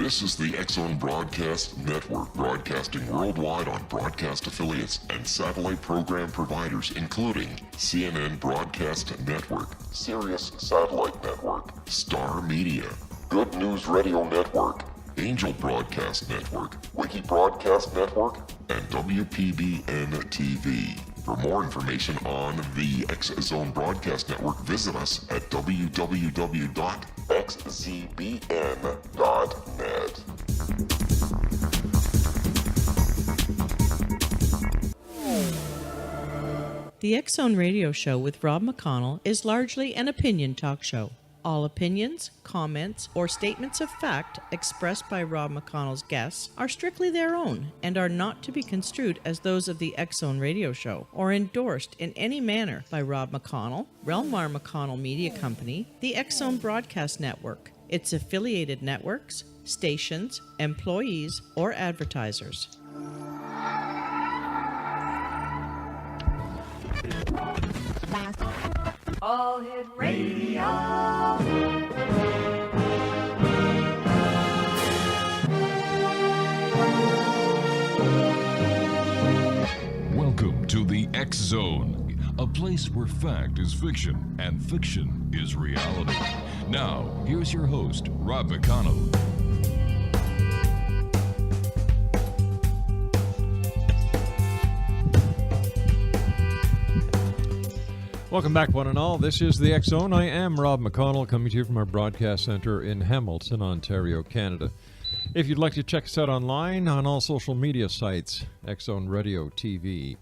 This is the X-Zone Broadcast Network, broadcasting worldwide on broadcast affiliates and satellite program providers, including CNN Broadcast Network, Sirius Satellite Network, Star Media, Good News Radio Network, Angel Broadcast Network, Wiki Broadcast Network, and WPBN TV. For more information on the X-Zone Broadcast Network, visit us at www.xzbn.net. The X-Zone Radio Show with Rob McConnell is largely an opinion talk show. All opinions, comments, or statements of fact expressed by Rob McConnell's guests are strictly their own and are not to be construed as those of the X-Zone Radio Show or endorsed in any manner by Rob McConnell, rel-mar McConnell Media Company, the X-Zone Broadcast Network, its affiliated networks, stations, employees, or advertisers. All Hit Radio. Welcome to the X-Zone, a place where fact is fiction and fiction is reality. Now, here's your host, Rob McConnell. Welcome back, one and all. This is the X-Zone. I am Rob McConnell, coming to you from our broadcast center in Hamilton, Ontario, Canada. If you'd like to check us out online on all social media sites, X-Zone Radio TV,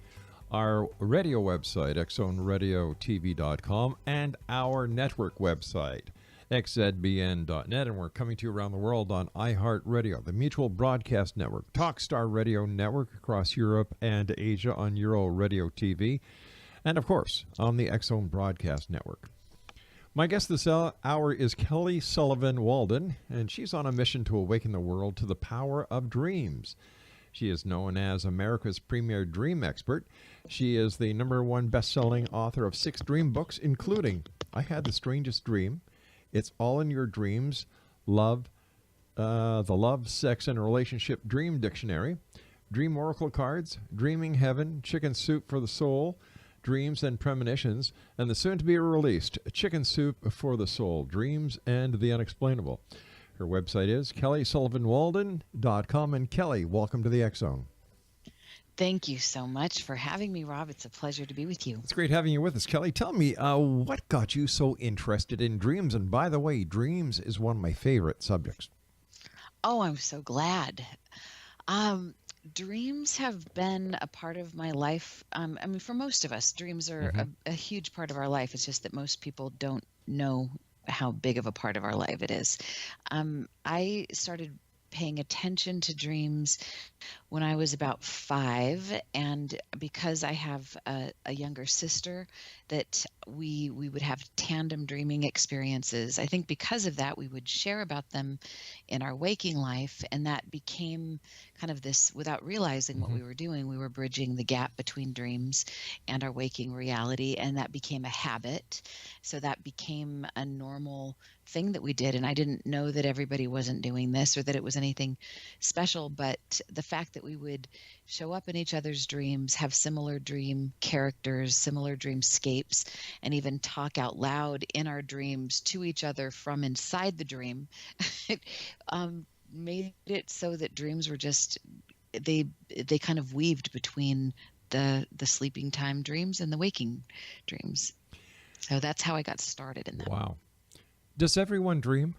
our radio website, xzoneradiotv.com, and our network website, xzbn.net, and we're coming to you around the world on iHeartRadio, the Mutual Broadcast Network, Talkstar Radio Network across Europe and Asia on Euro Radio TV, and, of course, on the X-Zone Broadcast Network. My guest this hour is Kelly Sullivan Walden, and she's on a mission to awaken the world to the power of dreams. She is known as America's premier dream expert. She is the #1 best-selling author of 6 dream books, including I Had the Strangest Dream, It's All in Your Dreams, Love, the Love, Sex, and Relationship Dream Dictionary, Dream Oracle Cards, Dreaming Heaven, Chicken Soup for the Soul, Dreams and Premonitions, and the soon-to-be-released Chicken Soup for the Soul, Dreams and the Unexplainable. Her website is kellysullivanwalden.com. And Kelly, welcome to the X-Zone. Thank you so much for having me, Rob. It's a pleasure to be with you. It's great having you with us. Kelly, tell me, what got you so interested in dreams? And by the way, dreams is one of my favorite subjects. Oh, I'm so glad. Dreams have been a part of my life. I mean, for most of us, dreams are a huge part of our life. It's just that most people don't know how big of a part of our life it is. I started paying attention to dreams when I was about 5, and because I have a younger sister, that we would have tandem dreaming experiences. I think because of that, we would share about them in our waking life, and that became kind of this, without realizing what we were doing, we were bridging the gap between dreams and our waking reality, and that became a habit. So that became a normal thing that we did, and I didn't know that everybody wasn't doing this or that it was anything special, but the fact that we would show up in each other's dreams, have similar dream characters, similar dreamscapes, and even talk out loud in our dreams to each other from inside the dream, made it so that dreams were just, they kind of weaved between the sleeping time dreams and the waking dreams. So that's how I got started in that. Wow. Does everyone dream?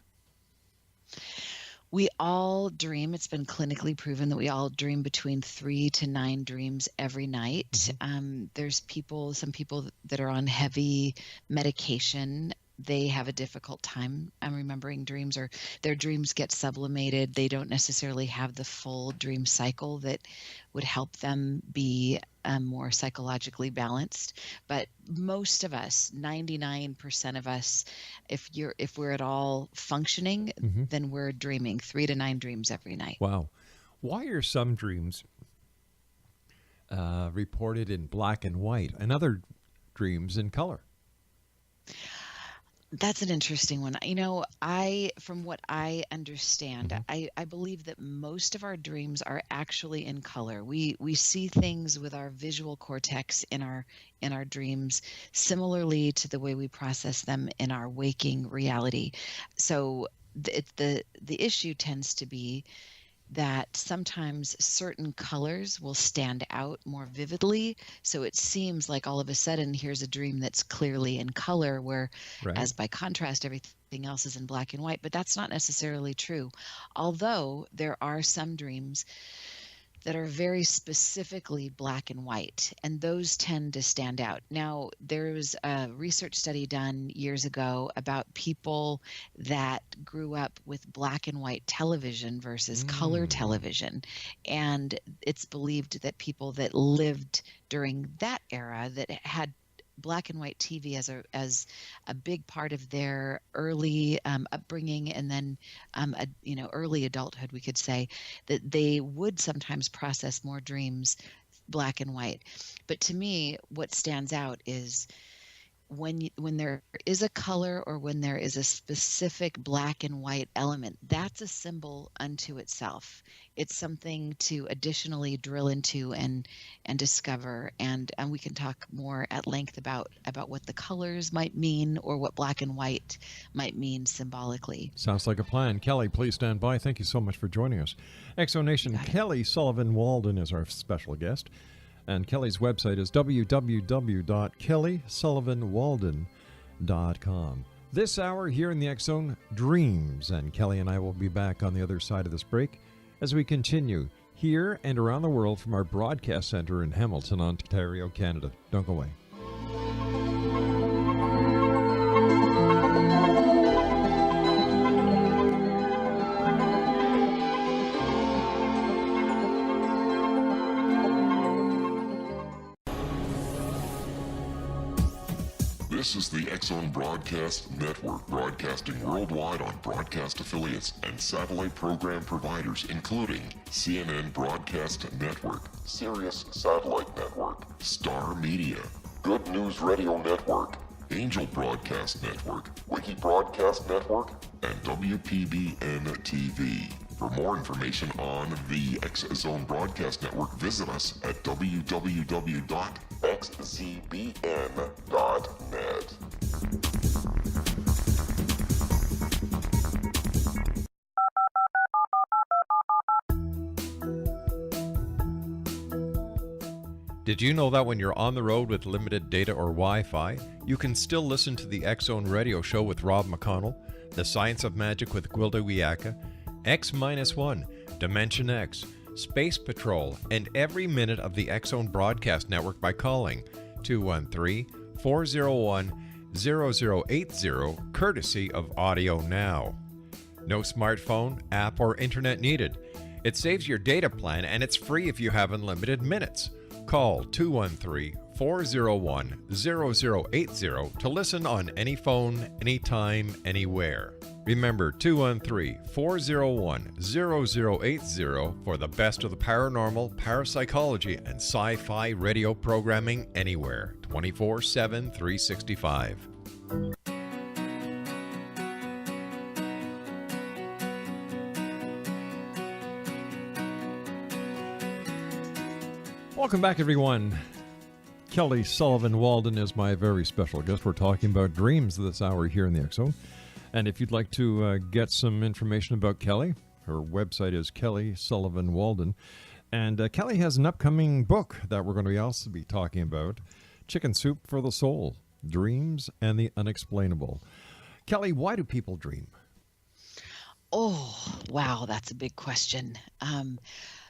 We all dream. It's been clinically proven that we all dream between 3 to 9 dreams every night. There's some people that are on heavy medication. They have a difficult time remembering dreams, or their dreams get sublimated. They don't necessarily have the full dream cycle that would help them be more psychologically balanced. But most of us, 99% of us, if we're at all functioning, then we're dreaming 3 to 9 dreams every night. Wow. Why are some dreams reported in black and white and other dreams in color? That's an interesting one. From what I understand, I believe that most of our dreams are actually in color. We see things with our visual cortex in our dreams, similarly to the way we process them in our waking reality. So the issue tends to be that sometimes certain colors will stand out more vividly. So it seems like all of a sudden here's a dream that's clearly in color, Right. whereas by contrast, everything else is in black and white. But that's not necessarily true. Although there are some dreams that are very specifically black and white, and those tend to stand out. Now, there was a research study done years ago about people that grew up with black and white television versus color television, and it's believed that people that lived during that era that had black and white TV as a big part of their early upbringing, and then early adulthood, we could say, that they would sometimes process more dreams black and white. But to me, what stands out is when there is a color or when there is a specific black and white element, that's a symbol unto itself. It's something to additionally drill into and discover, and we can talk more at length about what the colors might mean or what black and white might mean symbolically. Sounds like a plan. Kelly, please stand by. Thank you so much for joining us. Exonation, Kelly Sullivan Walden is our special guest. And Kelly's website is www.kellysullivanwalden.com. This hour here in the X Zone, dreams. And Kelly and I will be back on the other side of this break as we continue here and around the world from our broadcast center in Hamilton, Ontario, Canada. Don't go away. This is the X Zone Broadcast Network, broadcasting worldwide on broadcast affiliates and satellite program providers, including CNN Broadcast Network, Sirius Satellite Network, Star Media, Good News Radio Network, Angel Broadcast Network, Wiki Broadcast Network, and WPBN TV. For more information on the X Zone Broadcast Network, visit us at www.xzbn.net. Did you know that when you're on the road with limited data or Wi-Fi, you can still listen to the X Zone Radio Show with Rob McConnell, The Science of Magic with Gwilda Wiyaka, X-1, Dimension X, Space Patrol, and every minute of the X Zone Broadcast Network by calling 213-401-0080, courtesy of Audio Now. No smartphone, app, or internet needed. It saves your data plan and it's free if you have unlimited minutes. Call 213-401-0080 to listen on any phone, anytime, anywhere. Remember 213-401-0080 for the best of the paranormal, parapsychology, and sci-fi radio programming anywhere, 24/7, 365. Welcome back, everyone. Kelly Sullivan Walden is my very special guest. We're talking about dreams this hour here in the X Zone. And if you'd like to get some information about Kelly, her website is Kelly Sullivan Walden. And Kelly has an upcoming book that we're going to also be talking about, Chicken Soup for the Soul, Dreams and the Unexplainable. Kelly, why do people dream? Oh, wow, that's a big question.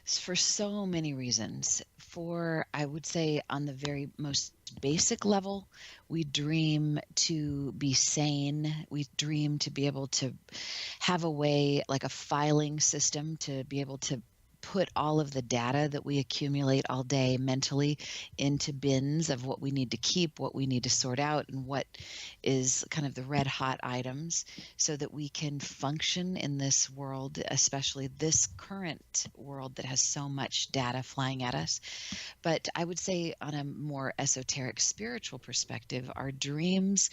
For so many reasons. I would say, on the very most basic level, we dream to be sane. We dream to be able to have a way, like a filing system, to be able to put all of the data that we accumulate all day mentally into bins of what we need to keep, what we need to sort out, and what is kind of the red hot items, so that we can function in this world, especially this current world that has so much data flying at us. But I would say, on a more esoteric spiritual perspective, our dreams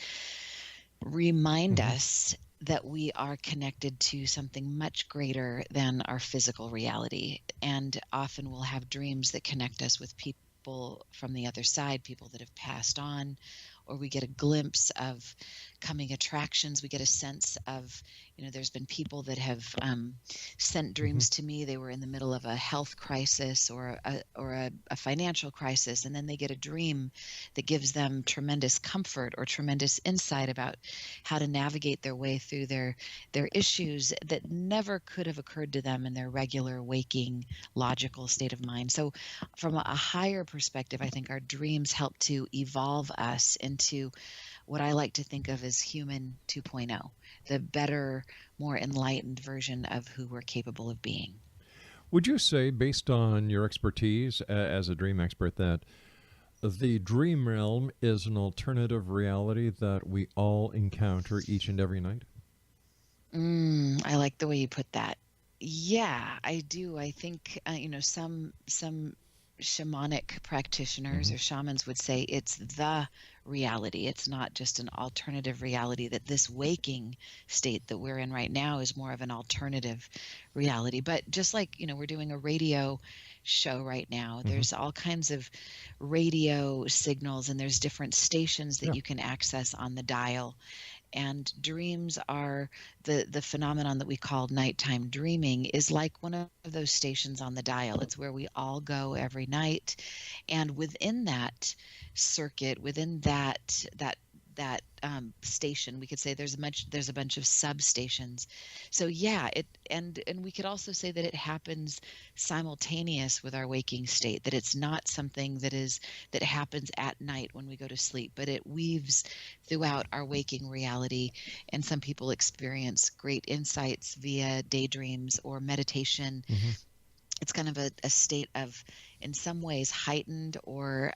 remind us that we are connected to something much greater than our physical reality. And often we'll have dreams that connect us with people from the other side, people that have passed on, or we get a glimpse of coming attractions. We get a sense of, there's been people that have sent dreams to me. They were in the middle of a health crisis or a financial crisis, and then they get a dream that gives them tremendous comfort or tremendous insight about how to navigate their way through their issues that never could have occurred to them in their regular waking logical state of mind. So from a higher perspective, I think our dreams help to evolve us into what I like to think of as human 2.0, the better, more enlightened version of who we're capable of being. Would you say, based on your expertise as a dream expert, that the dream realm is an alternative reality that we all encounter each and every night? I like the way you put that. Yeah, I do. I think, some shamanic practitioners or shamans would say it's the reality. It's not just an alternative reality, that this waking state that we're in right now is more of an alternative reality. But just like, we're doing a radio show right now, there's all kinds of radio signals and there's different stations that you can access on the dial. And dreams are the phenomenon that we call nighttime dreaming is like one of those stations on the dial. It's where we all go every night. And within that circuit, within that station, we could say there's a bunch of substations. So yeah, and we could also say that it happens simultaneous with our waking state, that it's not something that happens at night when we go to sleep, but it weaves throughout our waking reality. And some people experience great insights via daydreams or meditation. It's kind of a state of, in some ways, heightened or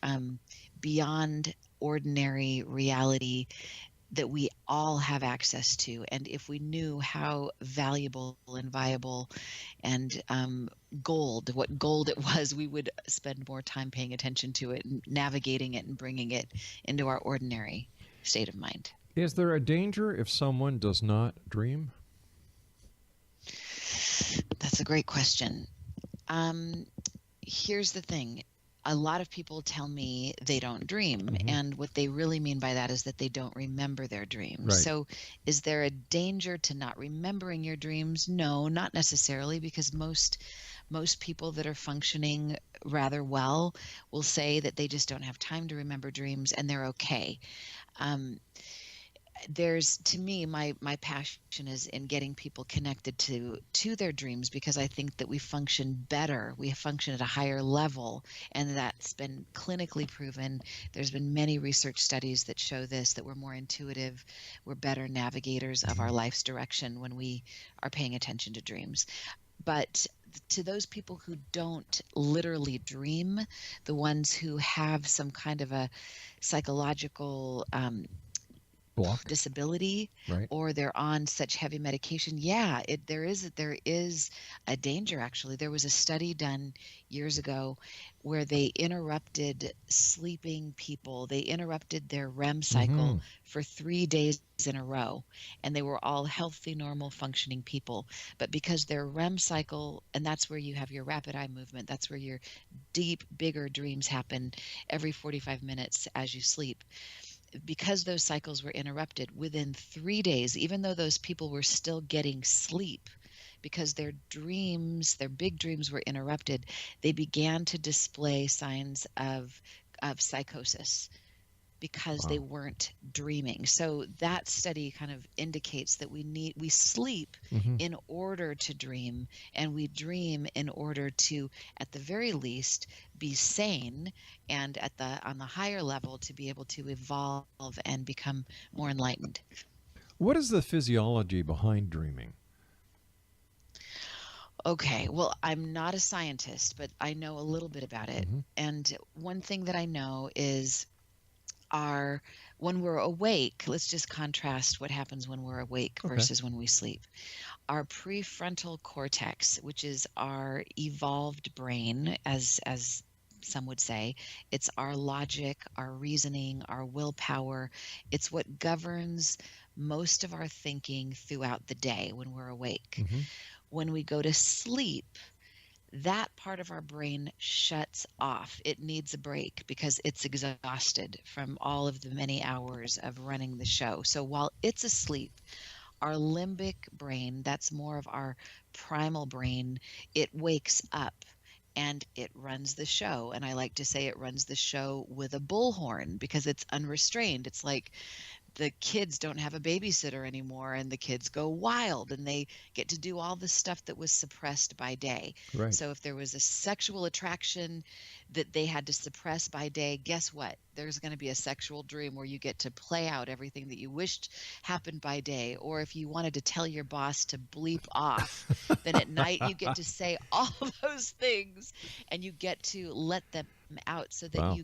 beyond ordinary reality that we all have access to. And if we knew how valuable and viable and what gold it was, we would spend more time paying attention to it and navigating it and bringing it into our ordinary state of mind. Is there a danger if someone does not dream? That's a great question. Here's the thing. A lot of people tell me they don't dream, and what they really mean by that is that they don't remember their dreams. Right. So is there a danger to not remembering your dreams? No, not necessarily, because most people that are functioning rather well will say that they just don't have time to remember dreams, and they're okay. To me, my passion is in getting people connected to their dreams, because I think that we function better. We function at a higher level, and that's been clinically proven. There's been many research studies that show this, that we're more intuitive, we're better navigators of our life's direction when we are paying attention to dreams. But to those people who don't literally dream, the ones who have some kind of a psychological Block. disability, Right. or they're on such heavy medication, there is a danger. Actually, there was a study done years ago where they interrupted sleeping people. They interrupted their REM cycle for 3 days in a row, and they were all healthy, normal, functioning people. But because their REM cycle, and that's where you have your rapid eye movement, that's where your deep, bigger dreams happen every 45 minutes as you sleep. Because those cycles were interrupted within 3 days, even though those people were still getting sleep, because their big dreams were interrupted, they began to display signs of psychosis, because they weren't dreaming. So that study kind of indicates that we sleep in order to dream, and we dream in order to, at the very least, be sane, and on the higher level, to be able to evolve and become more enlightened. What is the physiology behind dreaming? Okay, well, I'm not a scientist, but I know a little bit about it. And one thing that I know is when we're awake, let's just contrast what happens when we're awake versus when we sleep. Our prefrontal cortex, which is our evolved brain, as some would say, it's our logic, our reasoning, our willpower. It's what governs most of our thinking throughout the day when we're awake. Mm-hmm. When we go to sleep, that part of our brain shuts off. It needs a break because it's exhausted from all of the many hours of running the show. So while it's asleep, our limbic brain, that's more of our primal brain, it wakes up and it runs the show. And I like to say it runs the show with a bullhorn because it's unrestrained. It's like the kids don't have a babysitter anymore, and the kids go wild and they get to do all the stuff that was suppressed by day. Right. So if there was a sexual attraction that they had to suppress by day, guess what? There's going to be a sexual dream where you get to play out everything that you wished happened by day. Or if you wanted to tell your boss to bleep off, then at night you get to say all those things and you get to let them out so that Wow.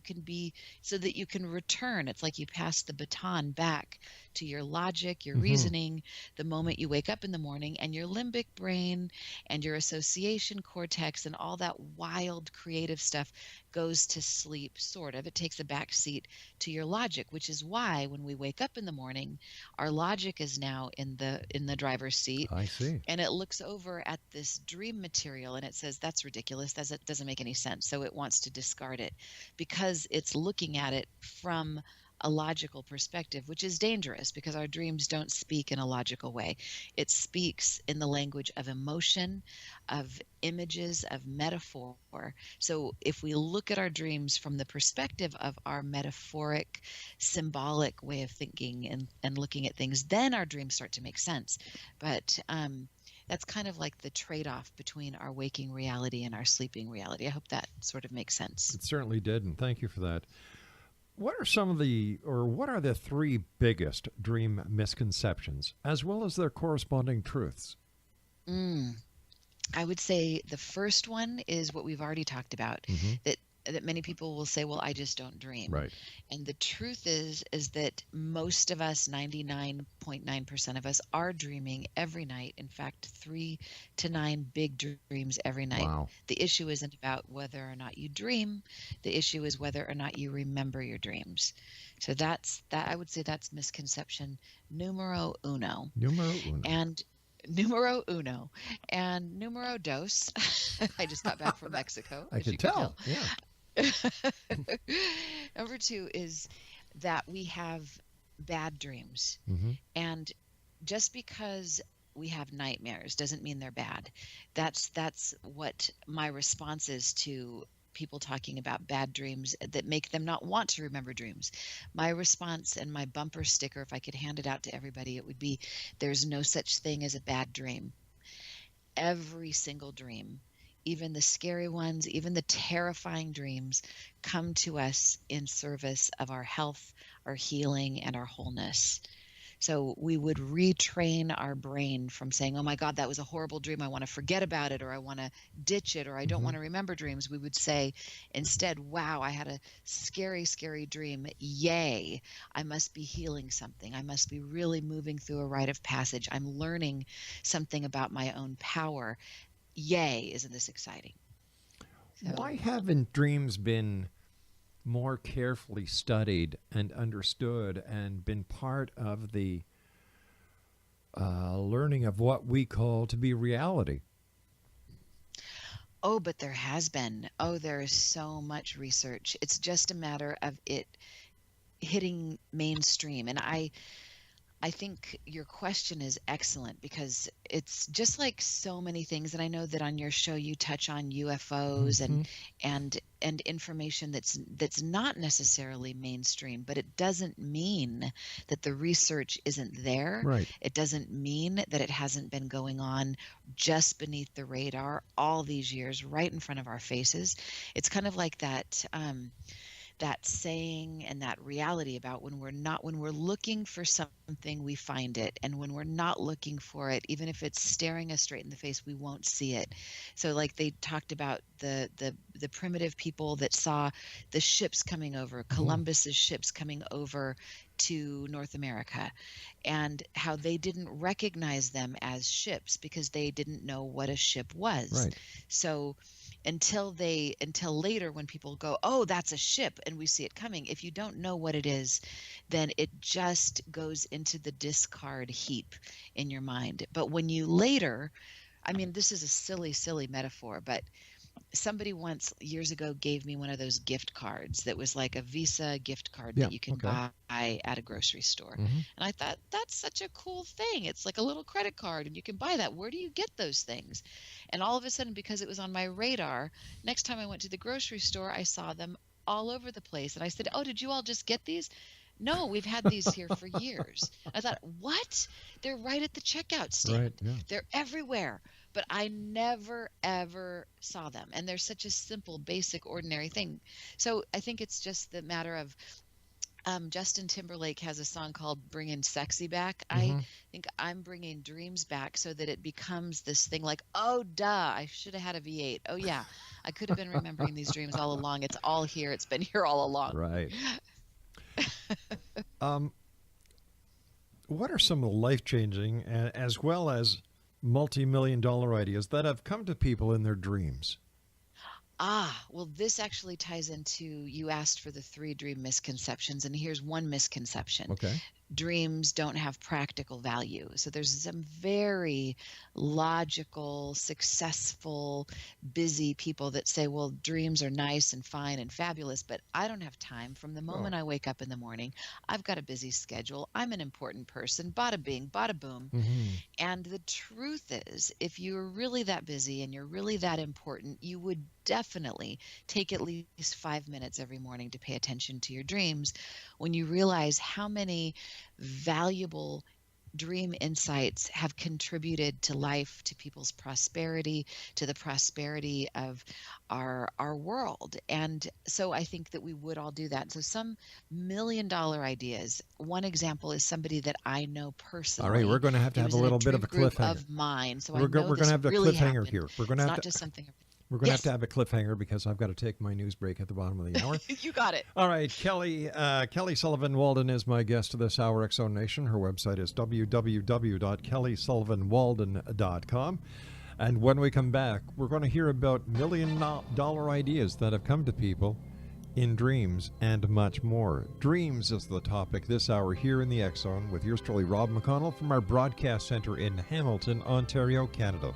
so that you can return. It's like you pass the baton back to your logic, your Mhm. reasoning, the moment you wake up in the morning, and your limbic brain and your association cortex and all that wild creative stuff goes to sleep, sort of. It takes a back seat to your logic, which is why when we wake up in the morning, our logic is now in the driver's seat. I see. And it looks over at this dream material and it says, that's ridiculous. That doesn't make any sense. So it wants to discard it because it's looking at it from a logical perspective, which is dangerous because our dreams don't speak in a logical way. It speaks in the language of emotion, of images, of metaphor. So if we look at our dreams from the perspective of our metaphoric, symbolic way of thinking and looking at things, then our dreams start to make sense. But that's kind of like the trade-off between our waking reality and our sleeping reality. I hope that sort of makes sense. It certainly did, and thank you for that. What are the three biggest dream misconceptions, as well as their corresponding truths? I would say the first one is what we've already talked about, Mhm. that many people will say, well, I just don't dream. Right. And the truth is that most of us, 99.9% of us, are dreaming every night. In fact, 3 to 9 big dreams every night. Wow. The issue isn't about whether or not you dream. The issue is whether or not you remember your dreams. So I would say that's misconception numero uno. Numero uno. And numero uno. And numero dos, I just got back from Mexico. I as could you can tell. Yeah. Number 2 is that we have bad dreams. Mm-hmm. And just because we have nightmares doesn't mean they're bad. That's what my response is to people talking about bad dreams that make them not want to remember dreams. My response and my bumper sticker, if I could hand it out to everybody, it would be, there's no such thing as a bad dream. Every single dream, even the scary ones, even the terrifying dreams, come to us in service of our health, our healing, and our wholeness. So we would retrain our brain from saying, oh my God, that was a horrible dream. I want to forget about it, or I want to ditch it, or I don't want to remember dreams. We would say instead, wow, I had a scary, scary dream. Yay, I must be healing something. I must be really moving through a rite of passage. I'm learning something about my own power. Yay, isn't this exciting? So, Why haven't dreams been more carefully studied and understood and been part of the learning of what we call to be reality? oh, but there has been. Oh, there is so much research. It's just a matter of it hitting mainstream. And I think your question is excellent because it's just like so many things. And I know that on your show you touch on UFOs and information that's not necessarily mainstream, but it doesn't mean that the research isn't there. Right. It doesn't mean that it hasn't been going on just beneath the radar all these years, right in front of our faces. It's kind of like that saying and that reality about when we're looking for something, we find it. And when we're not looking for it, even if it's staring us straight in the face, we won't see it. So like they talked about the primitive people that saw the ships coming over, Columbus's ships coming over to North America, and how they didn't recognize them as ships because they didn't know what a ship was. Right. So until later when people go, oh, that's a ship, and we see it coming. If you don't know what it is, then it just goes into the discard heap in your mind. But when you later, I mean, this is a silly metaphor, but somebody once years ago gave me one of those gift cards that was like a Visa gift card that you can buy at a grocery store. And I thought, that's such a cool thing. It's like a little credit card and you can buy that. Where do you get those things? And all of a sudden, because it was on my radar, next time I went to the grocery store, I saw them all over the place. And I said, oh, did you all just get these? No, we've had these here for years. I thought, what? They're right at the checkout stand. Right, yeah. They're everywhere. But I never, ever saw them. And they're such a simple, basic, ordinary thing. So I think it's just the matter of Justin Timberlake has a song called Bringing Sexy Back. I think I'm bringing dreams back so that it becomes this thing like, oh, duh, I should have had a V8. Oh, yeah, I could have been remembering these dreams all along. It's all here. It's been here all along. Right. What are some of the life-changing as well as multi-million-dollar ideas that have come to people in their dreams? Well, this actually ties into, you asked for the 3 dream misconceptions, and here's one misconception. Okay. Dreams don't have practical value. So there's some very logical, successful, busy people that say, well, dreams are nice and fine and fabulous, but I don't have time. From the moment I wake up in the morning, I've got a busy schedule. I'm an important person. Bada bing, bada boom. And the truth is, if you're really that busy and you're really that important, you would definitely take at least 5 minutes every morning to pay attention to your dreams. When you realize how many valuable dream insights have contributed to life, to people's prosperity, to the prosperity of our world. And so I think that we would all do that. So some $1 million ideas. One example is somebody that I know personally. All right, we're going to have a little bit of a cliffhanger of mine. So we're going to have a really cliffhanger happened. here. We're going to it's have not to just something. We're going to have to have a cliffhanger because I've got to take my news break at the bottom of the hour. You got it. All right, Kelly Sullivan Walden is my guest this hour, X-Zone Nation. Her website is www.kellysullivanwalden.com. And when we come back, we're going to hear about $1 million ideas that have come to people in dreams and much more. Dreams is the topic this hour here in the X-Zone with yours truly, Rob McConnell, from our broadcast center in Hamilton, Ontario, Canada.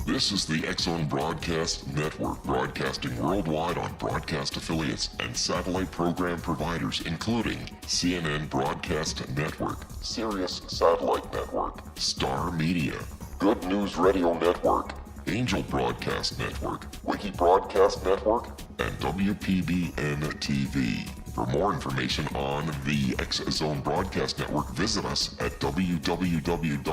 This is the X-Zone Broadcast Network, broadcasting worldwide on broadcast affiliates and satellite program providers, including CNN Broadcast Network, Sirius Satellite Network, Star Media, Good News Radio Network, Angel Broadcast Network, Wiki Broadcast Network, and WPBN TV. For more information on the X-Zone Broadcast Network, visit us at www.xzbn.net.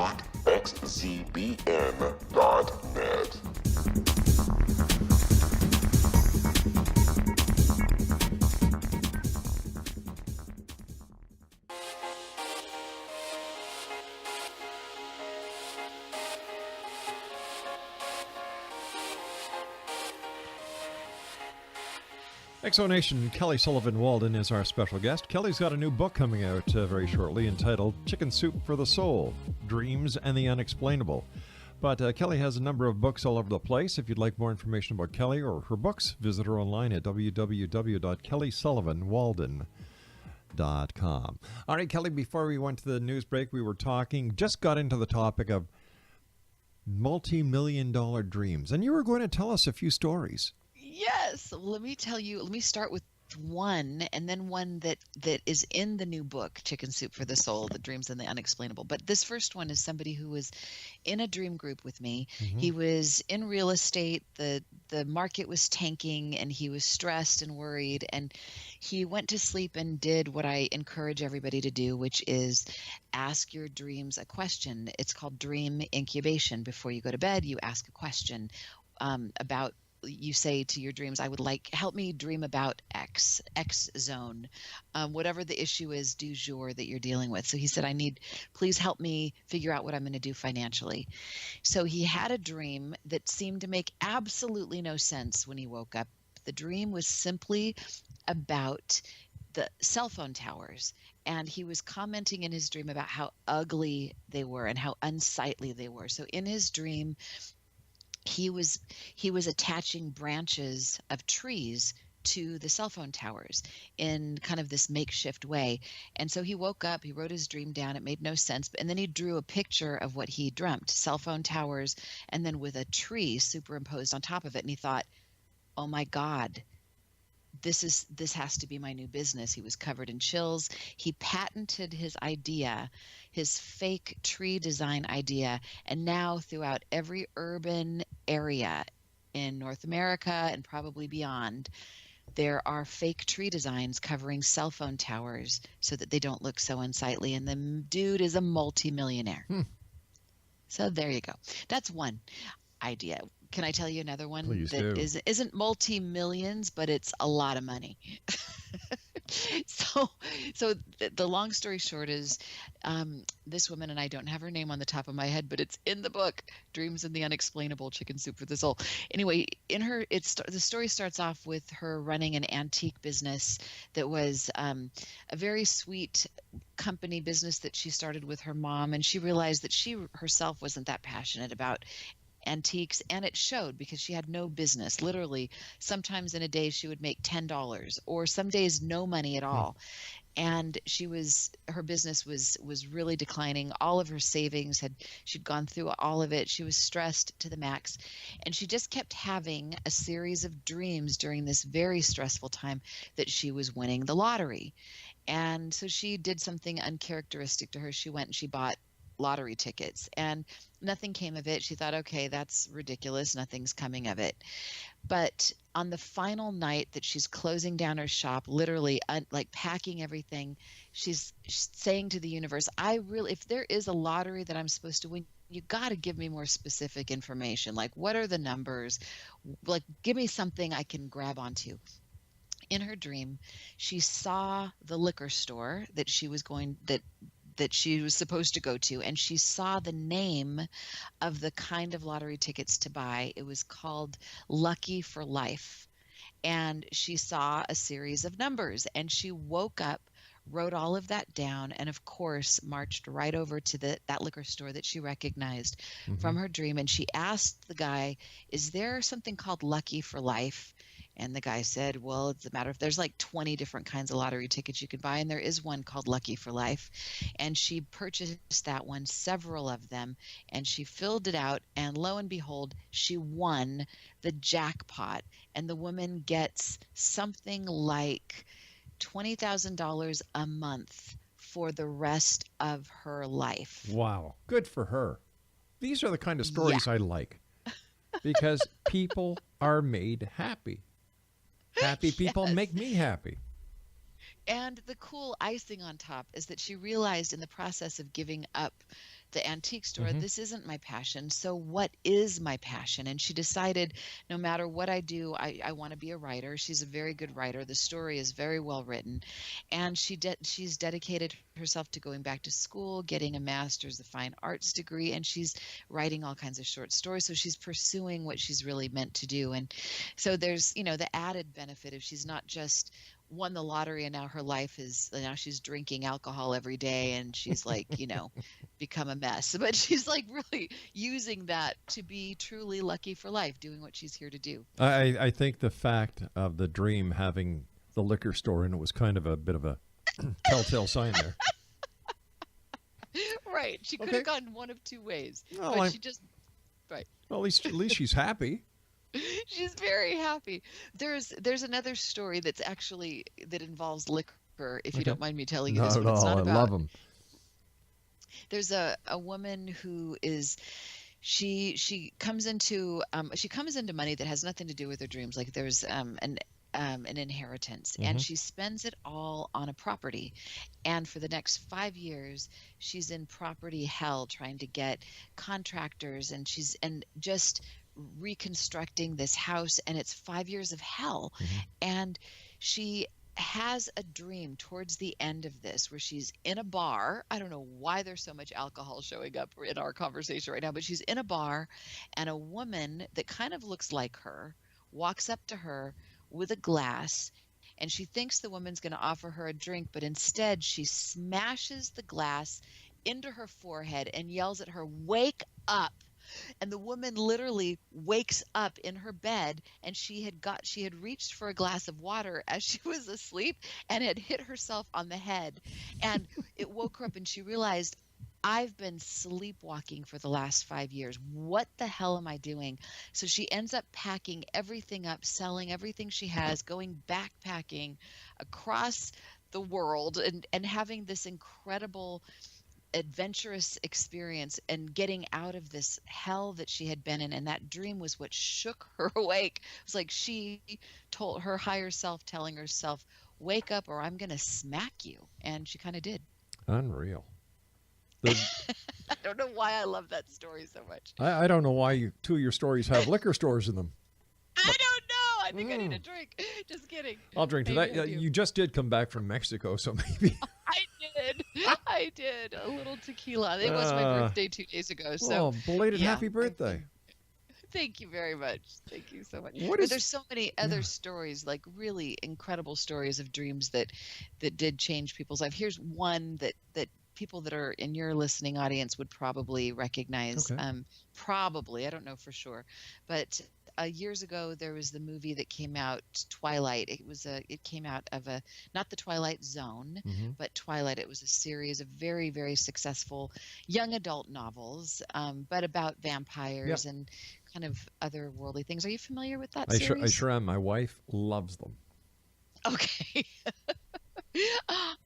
X-Zone Nation, Kelly Sullivan Walden is our special guest. Kelly's got a new book coming out very shortly entitled Chicken Soup for the Soul, Dreams and the Unexplainable. But Kelly has a number of books all over the place. If you'd like more information about Kelly or her books, visit her online at www.kellysullivanwalden.com. All right, Kelly, before we went to the news break, we were just got into the topic of multi-million-dollar dreams. And you were going to tell us a few stories. Yes. Let me start with one, and then one that is in the new book, Chicken Soup for the Soul, The Dreams and the Unexplainable. But this first one is somebody who was in a dream group with me. He was in real estate. The market was tanking, and he was stressed and worried. And he went to sleep and did what I encourage everybody to do, which is ask your dreams a question. It's called dream incubation. Before you go to bed, you ask a question about. You say to your dreams, I would like, help me dream about X zone, whatever the issue is du jour that you're dealing with. So he said, please help me figure out what I'm going to do financially. So he had a dream that seemed to make absolutely no sense when he woke up The dream was simply about the cell phone towers. And he was commenting in his dream about how ugly they were and how unsightly they were. So in his dream, he was attaching branches of trees to the cell phone towers in kind of this makeshift way. And so he woke up, he wrote his dream down. It made no sense. And then he drew a picture of what he dreamt, cell phone towers, and then with a tree superimposed on top of it. And he thought, oh my God, this has to be my new business. He was covered in chills. He patented his idea, his fake tree design idea. And now throughout every urban area in North America and probably beyond, there are fake tree designs covering cell phone towers so that they don't look so unsightly. And the dude is a multimillionaire. So there you go. That's one idea. Can I tell you another one? Please that do. isn't multi-millions, but it's a lot of money. So the long story short is, this woman, and I don't have her name on the top of my head, but it's in the book, Dreams and the Unexplainable, Chicken Soup for the Soul. Anyway, the story starts off with her running an antique business that was a very sweet company business that she started with her mom, and she realized that she herself wasn't that passionate about antiques, and it showed because she had no business. Literally, sometimes in a day she would make $10, or some days no money at all. And her business was really declining. All of her savings she'd gone through all of it. She was stressed to the max, and she just kept having a series of dreams during this very stressful time that she was winning the lottery. And so she did something uncharacteristic to her. She went and she bought lottery tickets, and nothing came of it. She thought, okay, that's ridiculous. Nothing's coming of it. But on the final night that she's closing down her shop, literally like packing everything, she's saying to the universe, if there is a lottery that I'm supposed to win, you got to give me more specific information. Like, what are the numbers? Like, give me something I can grab onto. In her dream, she saw the liquor store that she was supposed to go to, and she saw the name of the kind of lottery tickets to buy. It was called Lucky for Life. And she saw a series of numbers, and she woke up, wrote all of that down, and of course marched right over to that liquor store that she recognized from her dream. And she asked the guy, is there something called Lucky for Life? And the guy said, well, it's a matter of, there's like 20 different kinds of lottery tickets you can buy, and there is one called Lucky for Life. And she purchased that one, several of them, and she filled it out, and lo and behold, she won the jackpot. And the woman gets something like $20,000 a month for the rest of her life. Wow. Good for her. These are the kind of stories I like, because people are made happy. Happy people make me happy. And the cool icing on top is that she realized in the process of giving up the antique store, this isn't my passion. So what is my passion? And she decided, no matter what I do, I want to be a writer. She's a very good writer. The story is very well written. And she's dedicated herself to going back to school, getting a master's of fine arts degree, and she's writing all kinds of short stories. So she's pursuing what she's really meant to do. And so there's, the added benefit of she's not just won the lottery and now she's drinking alcohol every day, and she's like, become a mess. But she's like really using that to be truly lucky for life, doing what she's here to do. I think the fact of the dream having the liquor store in it was kind of a bit of a telltale sign there. Right. She could have gone one of two ways. Well, but she just right. Well, at least she's happy. She's very happy. There's another story that involves liquor, if you don't mind me telling you this one. No, It's not I about, love them. There's a woman who is she comes into money that has nothing to do with her dreams. Like there's an inheritance, and she spends it all on a property. And for the next 5 years, she's in property hell trying to get contractors, and just reconstructing this house, and it's 5 years of hell. And she has a dream towards the end of this where she's in a bar. I don't know why there's so much alcohol showing up in our conversation right now, but she's in a bar, and a woman that kind of looks like her walks up to her with a glass, and she thinks the woman's going to offer her a drink, but instead she smashes the glass into her forehead and yells at her, "Wake up." And the woman literally wakes up in her bed, and she had reached for a glass of water as she was asleep and had hit herself on the head, and it woke her up, and she realized, I've been sleepwalking for the last 5 years. What the hell am I doing? So she ends up packing everything up, selling everything she has, going backpacking across the world, and having this incredible adventurous experience and getting out of this hell that she had been in. And that dream was what shook her awake. It was like she told her higher self, telling herself, "Wake up or I'm going to smack you." And she kind of did. Unreal. I don't know why I love that story so much. I don't know why two of your stories have liquor stores in them. I don't know. I think I need a drink. Just kidding. I'll drink to Maybe that. I do. You just did come back from Mexico, so maybe. I did. A little tequila. It was my birthday 2 days ago. So Oh, belated yeah. happy birthday. Thank you very much. Thank you so much. What But is- there's so many other stories, like really incredible stories of dreams that did change people's life. Here's one that people that are in your listening audience would probably recognize. Okay. Probably, I don't know for sure, but years ago there was the movie that came out, Twilight. It came out of not the Twilight Zone, but Twilight. It was a series of very, very successful young adult novels, but about vampires and kind of otherworldly things. Are you familiar with that series? I sure am. My wife loves them. Okay.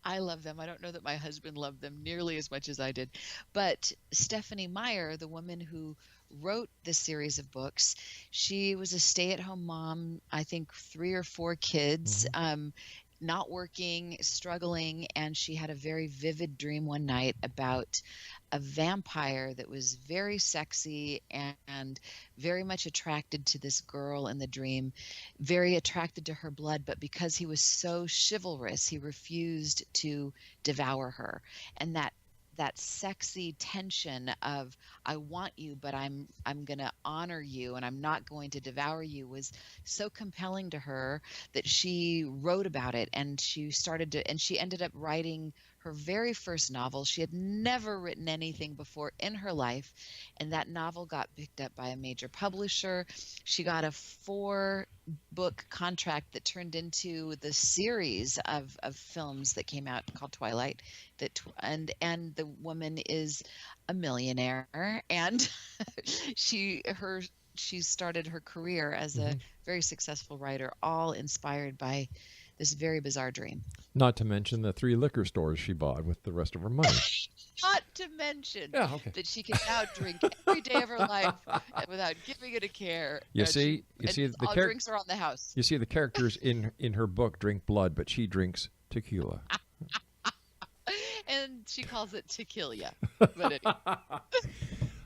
I love them. I don't know that my husband loved them nearly as much as I did. But Stephanie Meyer, the woman who wrote this series of books, she was a stay-at-home mom, I think 3 or 4 kids, not working, struggling, and she had a very vivid dream one night about a vampire that was very sexy and very much attracted to this girl in the dream, very attracted to her blood, but because he was so chivalrous, he refused to devour her. And that sexy tension of, I want you, but I'm going to honor you and I'm not going to devour you, was so compelling to her that she wrote about it, and she ended up writing her very first novel. She had never written anything before in her life, and that novel got picked up by a major publisher. She got a 4-book contract that turned into the series of films that came out called Twilight. And the woman is a millionaire, and she started her career as a very successful writer, all inspired by this very bizarre dream. Not to mention the 3 liquor stores she bought with the rest of her money. Not to mention that she can now drink every day of her life without giving it a care. You And see, all drinks are on the house. You see, the characters in her book drink blood, but she drinks tequila. And she calls it tequila. But anyway.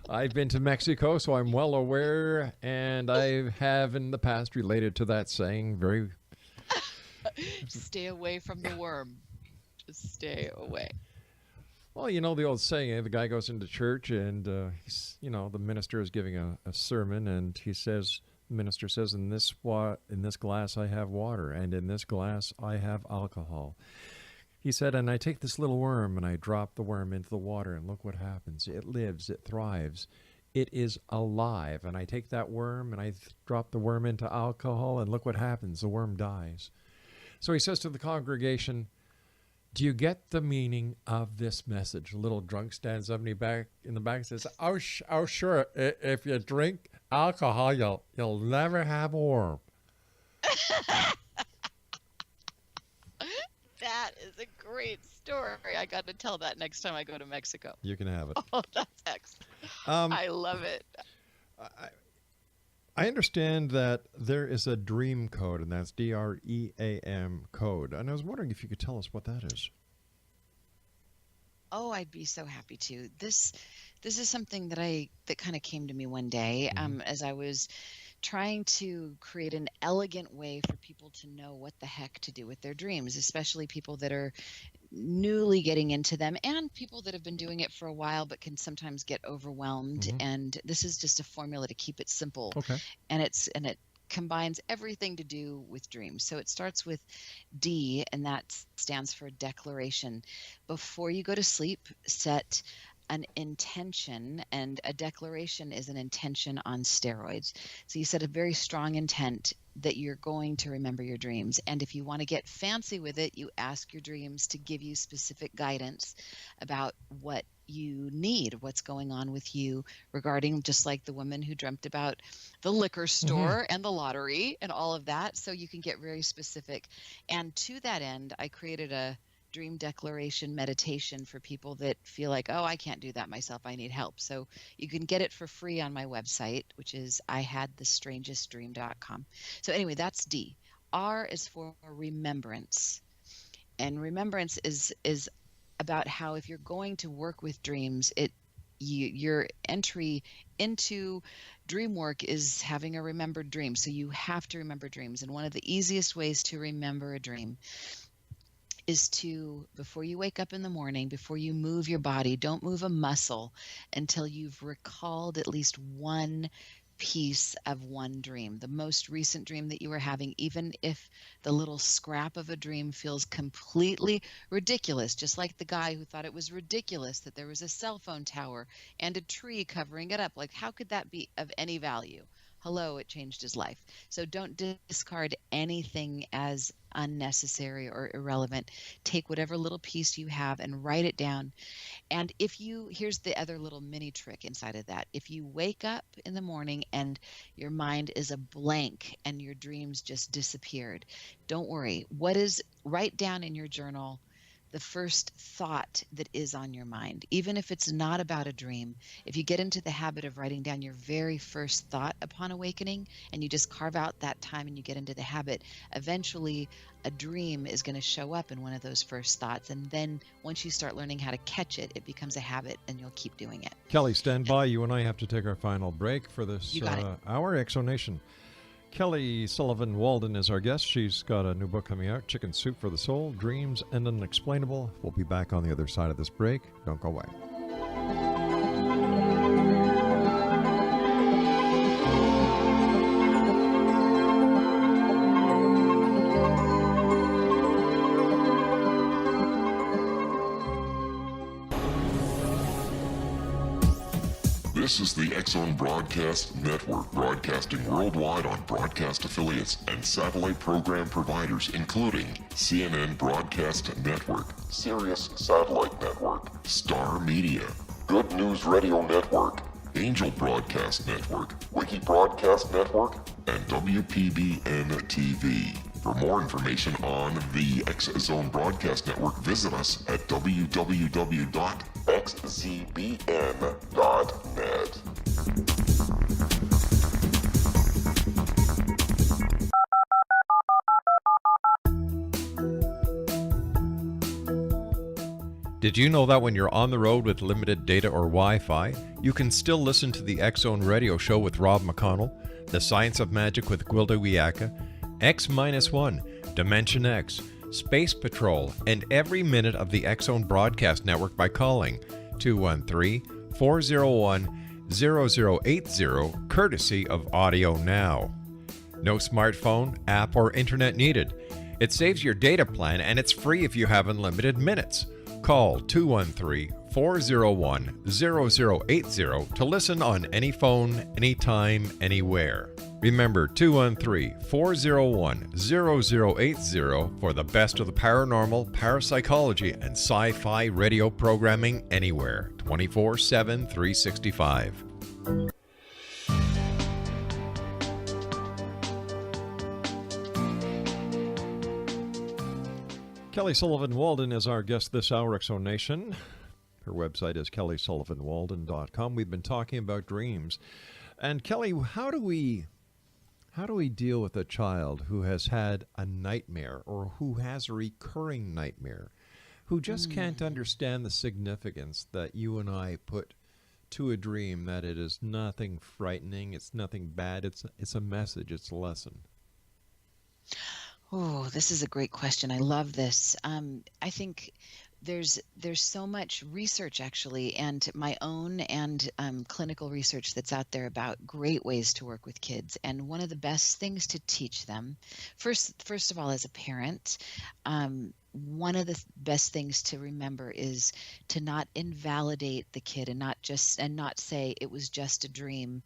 I've been to Mexico, so I'm well aware, and I have in the past related to that saying very. Stay away from the worm. Just stay away. Well, you know the old saying, the guy goes into church and, the minister is giving a sermon, and the minister says, in this glass I have water, and in this glass I have alcohol. He said, and I take this little worm and I drop the worm into the water, and look what happens. It lives, it thrives, it is alive. And I take that worm and I drop the worm into alcohol, and look what happens. The worm dies. So he says to the congregation, do you get the meaning of this message? A little drunk stands up in the back and says, oh sure, if you drink alcohol, you'll never have a worm. That is a great story. I got to tell that next time I go to Mexico. You can have it. Oh, that's excellent. I love it. I understand that there is a dream code, and that's DREAM code. And I was wondering if you could tell us what that is. Oh, I'd be so happy to. This is something that kind of came to me one day as I was trying to create an elegant way for people to know what the heck to do with their dreams, especially people that are newly getting into them and people that have been doing it for a while but can sometimes get overwhelmed. And this is just a formula to keep it simple. Okay. And it combines everything to do with dreams. So it starts with D, and that stands for declaration. Before you go to sleep, set an intention, and a declaration is an intention on steroids. So you set a very strong intent that you're going to remember your dreams. And if you want to get fancy with it, you ask your dreams to give you specific guidance about what you need, what's going on with you regarding, just like the woman who dreamt about the liquor store and the lottery and all of that. So you can get very specific. And to that end, I created a dream declaration meditation for people that feel like, oh, I can't do that myself, I need help. So you can get it for free on my website, which is ihadthestrangestdream.com. So anyway, that's D. R is for remembrance. And remembrance is about how, if you're going to work with dreams, your entry into dream work is having a remembered dream. So you have to remember dreams. And one of the easiest ways to remember a dream is to, before you wake up in the morning, before you move your body, don't move a muscle until you've recalled at least one piece of one dream, the most recent dream that you were having, even if the little scrap of a dream feels completely ridiculous, just like the guy who thought it was ridiculous that there was a cell phone tower and a tree covering it up. Like, how could that be of any value? Hello, it changed his life. So don't discard anything as unnecessary or irrelevant. Take whatever little piece you have and write it down. And here's the other little mini trick inside of that. If you wake up in the morning and your mind is a blank and your dreams just disappeared, don't worry. Write down in your journal the first thought that is on your mind, even if it's not about a dream. If you get into the habit of writing down your very first thought upon awakening, and you just carve out that time and you get into the habit, eventually a dream is going to show up in one of those first thoughts. And then once you start learning how to catch it, it becomes a habit and you'll keep doing it. Kelly, stand by. You and I have to take our final break for this hour. Exonation. Kelly Sullivan Walden is our guest. She's got a new book coming out, Chicken Soup for the Soul, Dreams and Unexplainable. We'll be back on the other side of this break. Don't go away. This is the X-Zone Broadcast Network, broadcasting worldwide on broadcast affiliates and satellite program providers, including CNN Broadcast Network, Sirius Satellite Network, Star Media, Good News Radio Network, Angel Broadcast Network, Wiki Broadcast Network, and WPBN TV. For more information on the X-Zone Broadcast Network, visit us at www.xzbn.net. Did you know that when you're on the road with limited data or Wi-Fi, you can still listen to the X-Zone Radio Show with Rob McConnell, The Science of Magic with Gwilda Wiyaka, X-1, Dimension X, Space Patrol, and every minute of the X-Zone Broadcast Network by calling 213-401-0080, courtesy of Audio Now. No smartphone, app, or internet needed. It saves your data plan and it's free if you have unlimited minutes. Call 213-401-0080 to listen on any phone, anytime, anywhere. Remember 213-401-0080 for the best of the paranormal, parapsychology, and sci-fi radio programming anywhere, 24/7, 365. Kelly Sullivan Walden is our guest this hour, Exonation. Her website is kellysullivanwalden.com. We've been talking about dreams. And Kelly, how do we deal with a child who has had a nightmare or who has a recurring nightmare, who just can't understand the significance that you and I put to a dream, that it is nothing frightening, it's nothing bad, it's a message, it's a lesson? Oh, this is a great question. I love this. I think there's so much research actually, and my own and clinical research that's out there about great ways to work with kids. And one of the best things to teach them, first of all, as a parent, one of the best things to remember is to not invalidate the kid and not say it was just a dream.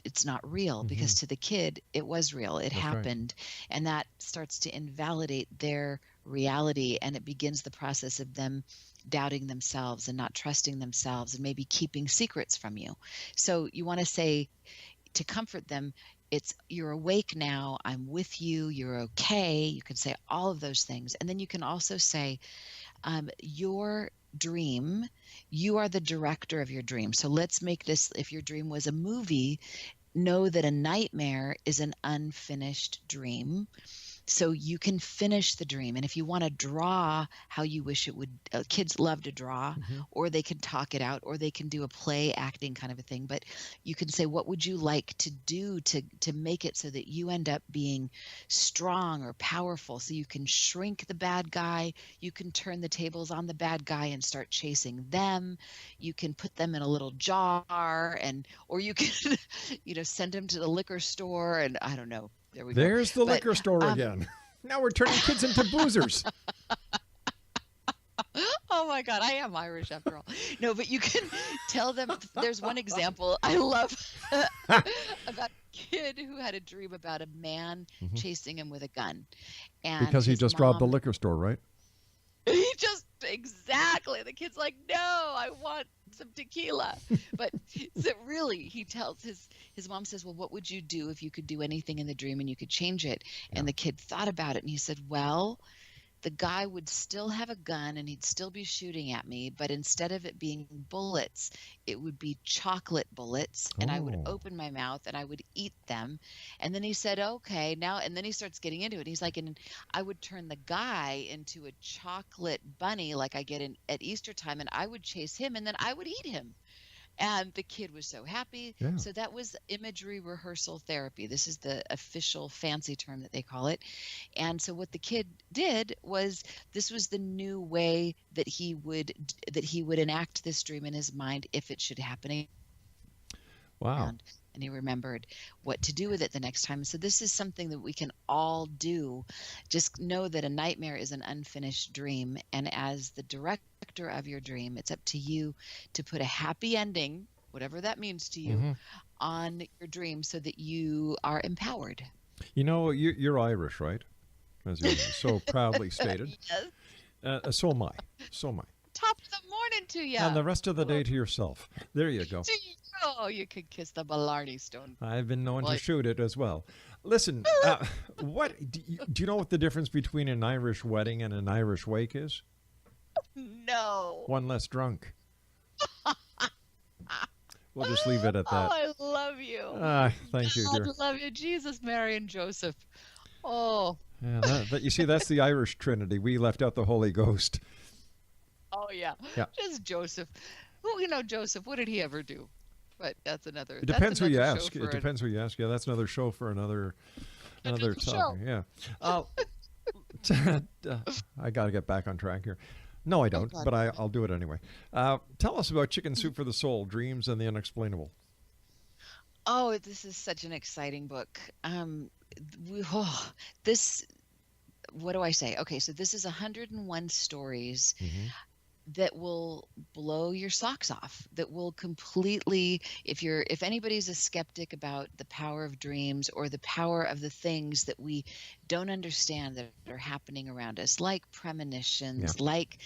It's not real, because to the kid it was real. It happened, and that starts to invalidate their reality, and it begins the process of them doubting themselves and not trusting themselves and maybe keeping secrets from you. So you want to say, to comfort them, you're awake now, I'm with you, you're okay. You can say all of those things. And then you can also say, your dream, you are the director of your dream. So let's make this, if your dream was a movie, know that a nightmare is an unfinished dream. So you can finish the dream. And if you want to draw how you wish it would, kids love to draw, or they can talk it out, or they can do a play acting kind of a thing. But you can say, what would you like to do to make it so that you end up being strong or powerful? So you can shrink the bad guy. You can turn the tables on the bad guy and start chasing them. You can put them in a little jar, or you can, send them to the liquor store, and I don't know. There's the liquor store again. Now we're turning kids into boozers. Oh my God, I am Irish after all. No, but you can tell them. There's one example I love about a kid who had a dream about a man chasing him with a gun. And because he just robbed the liquor store, right? Exactly. The kid's like, no, I want some tequila. But so really, he tells his mom says, well, what would you do if you could do anything in the dream and you could change it? And the kid thought about it, and he said, well, the guy would still have a gun and he'd still be shooting at me, but instead of it being bullets, it would be chocolate bullets, and I would open my mouth and I would eat them. And then he said, okay, now, and then he starts getting into it. He's like, and I would turn the guy into a chocolate bunny like I get at Easter time, and I would chase him, and then I would eat him. And the kid was so happy. Yeah. So that was imagery rehearsal therapy. This is the official fancy term that they call it. And so what the kid did was, this was the new way that he would enact this dream in his mind if it should happen. Wow. And he remembered what to do with it the next time. So this is something that we can all do. Just know that a nightmare is an unfinished dream. And as the director of your dream, it's up to you to put a happy ending, whatever that means to you, on your dream so that you are empowered. You're Irish, right? As you so proudly stated. Yes. So am I. So am I. Top of the morning to you. And the rest of the day to yourself. There you go. Oh, you could kiss the Blarney Stone. I've been known to shoot it as well. Listen, what do you know what the difference between an Irish wedding and an Irish wake is? No. One less drunk. We'll just leave it at that. Oh, I love you. Thank you, dear. I love you. Jesus, Mary, and Joseph. Oh. Yeah, you see, that's the Irish Trinity. We left out the Holy Ghost. Oh, yeah. Just Joseph. Well, Joseph, what did he ever do? But that's another. It depends who you ask. It depends who you ask. Yeah, that's another show for another topic. Yeah. I got to get back on track here. No, I don't, but I'll do it anyway. Tell us about Chicken Soup for the Soul, Dreams and the Unexplainable. Oh, this is such an exciting book. What do I say? Okay, so this is 101 stories that will blow your socks off, that will completely, if anybody's a skeptic about the power of dreams or the power of the things that we don't understand that are happening around us, like premonitions, like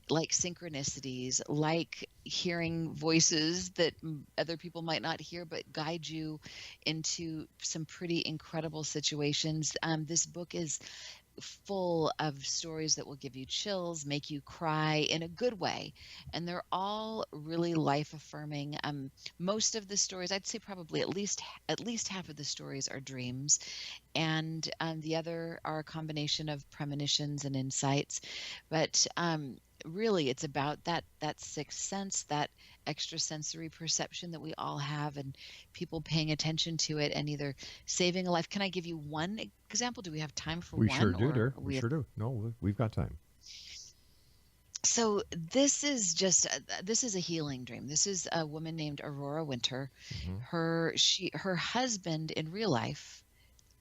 synchronicities, like hearing voices that other people might not hear but guide you into some pretty incredible situations. This book is full of stories that will give you chills, make you cry in a good way, and they're all really life affirming. Most of the stories, I'd say probably at least half of the stories are dreams, and the other are a combination of premonitions and insights. But really, it's about that sixth sense, that extrasensory perception that we all have, and people paying attention to it and either saving a life. Can I give you one example? Do we have time for one? We sure do, dear. We sure do. No, we've got time. So this is just this is a healing dream. This is a woman named Aurora Winter. Mm-hmm. Her husband in real life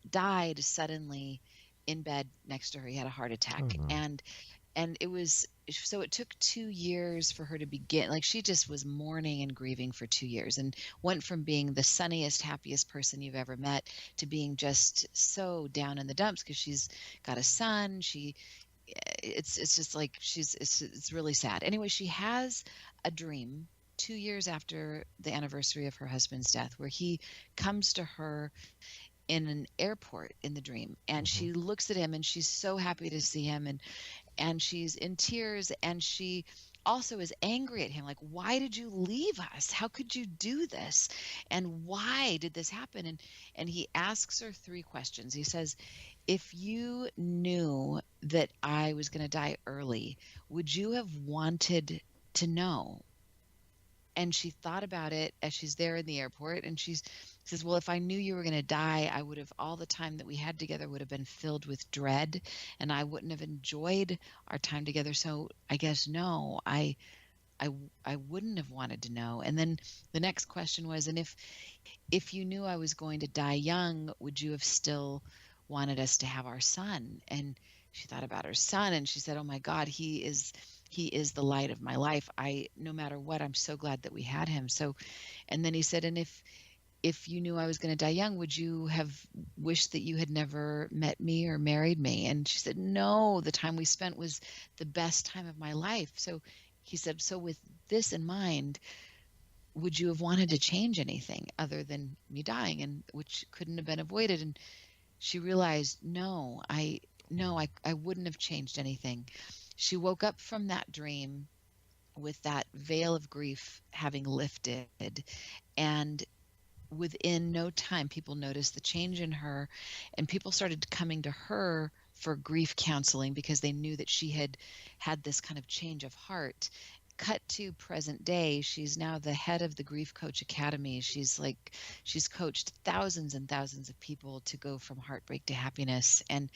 died suddenly in bed next to her. He had a heart attack. Oh, no. And it took 2 years for her to begin, like, she just was mourning and grieving for 2 years, and went from being the sunniest, happiest person you've ever met to being just so down in the dumps because she's got a son. It's just like it's really sad. Anyway, she has a dream 2 years after the anniversary of her husband's death where he comes to her in an airport in the dream, and she looks at him and she's so happy to see him, and she's in tears, and she also is angry at him, like, why did you leave us? How could you do this? And why did this happen? And he asks her 3 questions. He says, if you knew that I was going to die early, would you have wanted to know? And she thought about it as she's there in the airport, and she says, well, if I knew you were going to die, I would have, all the time that we had together would have been filled with dread, and I wouldn't have enjoyed our time together. So I guess no, I wouldn't have wanted to know. And then the next question was, and if you knew I was going to die young, would you have still wanted us to have our son? And she thought about her son, and she said, oh my God, he is the light of my life. No matter what, I'm so glad that we had him. So, and then he said, and if you knew I was going to die young, would you have wished that you had never met me or married me? And she said, no, the time we spent was the best time of my life. So he said, so with this in mind, would you have wanted to change anything other than me dying, and which couldn't have been avoided? And she realized, no, I wouldn't have changed anything. She woke up from that dream with that veil of grief having lifted, and within no time, people noticed the change in her, and people started coming to her for grief counseling because they knew that she had this kind of change of heart. Cut to present day, she's now the head of the Grief Coach Academy. She's coached thousands and thousands of people to go from heartbreak to happiness. And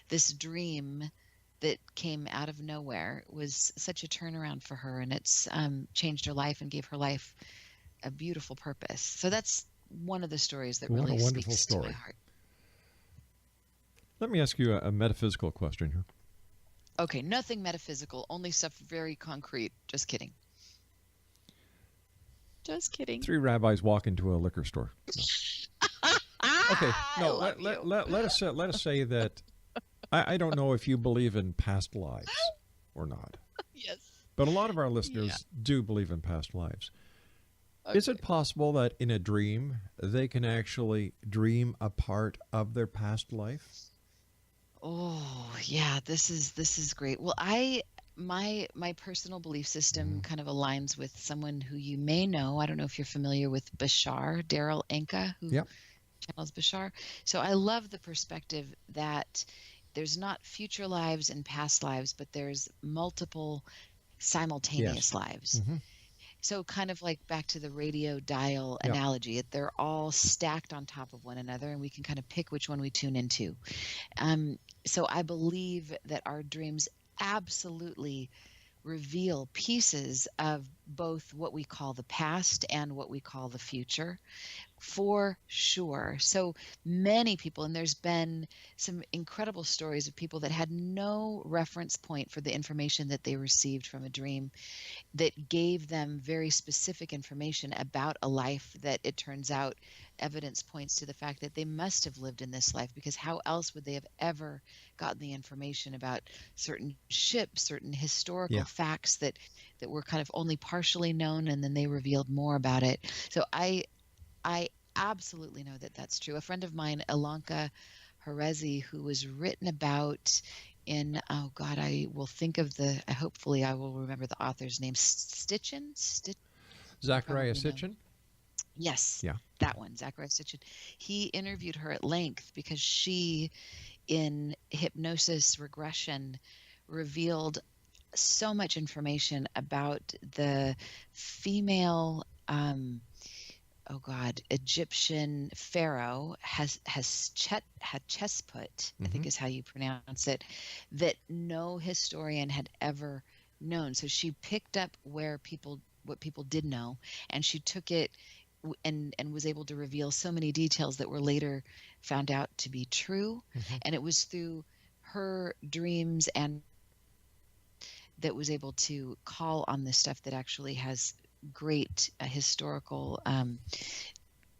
this dream that came out of nowhere was such a turnaround for her, and it's changed her life and gave her life a beautiful purpose. So that's one of the stories that really speaks to my heart. Let me ask you a metaphysical question here. Okay, nothing metaphysical, only stuff very concrete. Just kidding. Just kidding. 3 rabbis walk into a liquor store. No. Okay, no. Let us say that I don't know if you believe in past lives or not. Yes. But a lot of our listeners do believe in past lives. Okay. Is it possible that in a dream they can actually dream a part of their past life? Oh, yeah, this is great. Well, my personal belief system kind of aligns with someone who you may know. I don't know if you're familiar with Bashar, Daryl Anka, who channels Bashar. So I love the perspective that there's not future lives and past lives, but there's multiple simultaneous lives. Mm-hmm. So kind of like back to the radio dial analogy, they're all stacked on top of one another, and we can kind of pick which one we tune into. So I believe that our dreams absolutely reveal pieces of both what we call the past and what we call the future, for sure. So many people, and there's been some incredible stories of people that had no reference point for the information that they received from a dream that gave them very specific information about a life that, it turns out, evidence points to the fact that they must have lived in this life, because how else would they have ever gotten the information about certain ships, certain historical facts that were kind of only partially known, and then they revealed more about it. So I absolutely know that that's true. A friend of mine, Ilanka Herezi, who was written about in, oh God, I will think of hopefully I will remember the author's name, Sitchin? Zachariah Sitchin? Yes, that one, Zachariah Sitchin. He interviewed her at length because she, in hypnosis regression, revealed so much information about the female Egyptian pharaoh Hatshepsut, I think is how you pronounce it, that no historian had ever known. So she picked up what people did know, and she took it and was able to reveal so many details that were later found out to be true. And it was through her dreams and that was able to call on this stuff that actually has great historical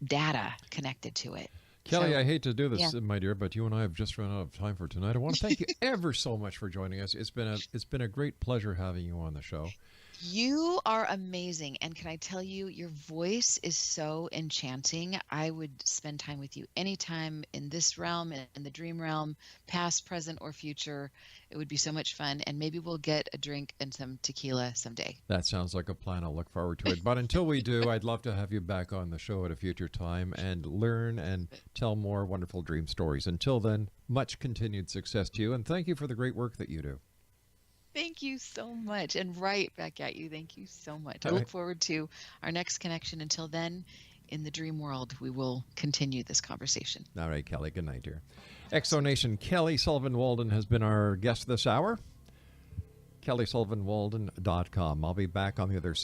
data connected to it. Kelly, So, I hate to do this, yeah. my dear, but you and I have just run out of time for tonight. I want to thank you ever so much for joining us. It's been a great pleasure having you on the show. You are amazing. And can I tell you, your voice is so enchanting. I would spend time with you anytime in this realm, in the dream realm, past, present, or future. It would be so much fun. And maybe we'll get a drink and some tequila someday. That sounds like a plan. I'll look forward to it. But until we do, I'd love to have you back on the show at a future time and learn and tell more wonderful dream stories. Until then, much continued success to you. And thank you for the great work that you do. Thank you so much. And right back at you. Thank you so much. I All right. look forward to our next connection. Until then, in the dream world, we will continue this conversation. All right, Kelly. Good night, dear. Exonation Kelly Sullivan Walden has been our guest this hour. KellySullivanWalden.com. I'll be back on the other side.